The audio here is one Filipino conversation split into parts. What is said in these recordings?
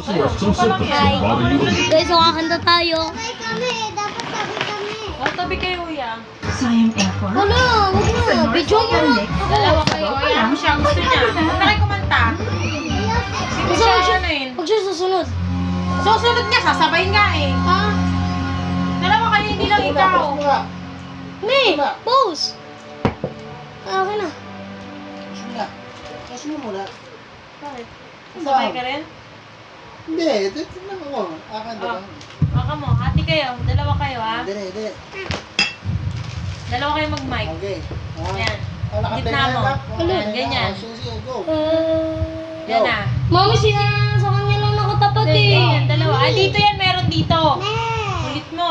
Hi. Guys, makakanta tayo. Tabi kayo, Uya. Sayang effort. Wala, wag na. Video mo na. Dalawa kayo. Ayan mo siya. Gusto niya. Huwag na kayo kumanta. Hindi siya ano yun. Huwag siya susunod. Susunod niya. Sasabay nga eh. Ha? Dalawa kayo, hindi lang ikaw. May, pose. Okay na. Kasi mo muna. Bakit? Sasabay ka rin? Hindi, tignan mo. Akan Oh. lang. Baka mo. Hati kayo. Dalawa kayo ha. Hindi. Dalawa kayo mag-mic. Okay. Ayan. Lakad Gitna lang mo. yan, Ayan, ganyan. Sige, go. Yan na. Mami, sa kanya lang nakatapat Hindi, eh. ganyan. Dalawa. Ah, dito yan. Meron dito. Ulit mo.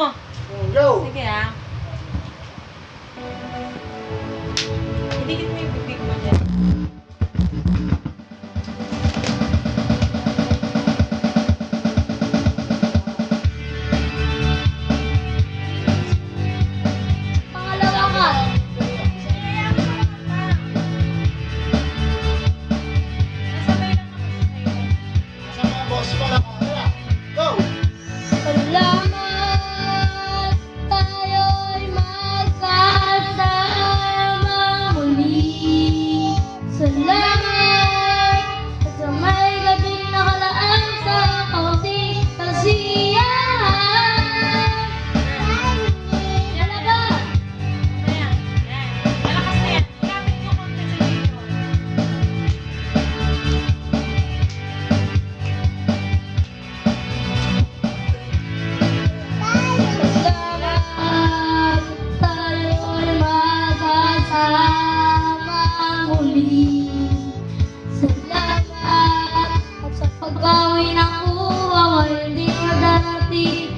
Go. Sige ha. Idikit mo yung bibig mo dyan. Pangalawa ka. Nasabay lang naman kayo. Sa mga boss ko lang. Go. Salamat, tayo'y magkasama muli. Salamat sa may gabing nakalaan sa kaunting kasiyahan. Yan na ba? Ayan. Ayan. Malakas na yan. Ilapit nyo konti sa dito. Salamat, tayo'y magkasama muli. Salamat at sa pagbawi ng uwa, hindi na darating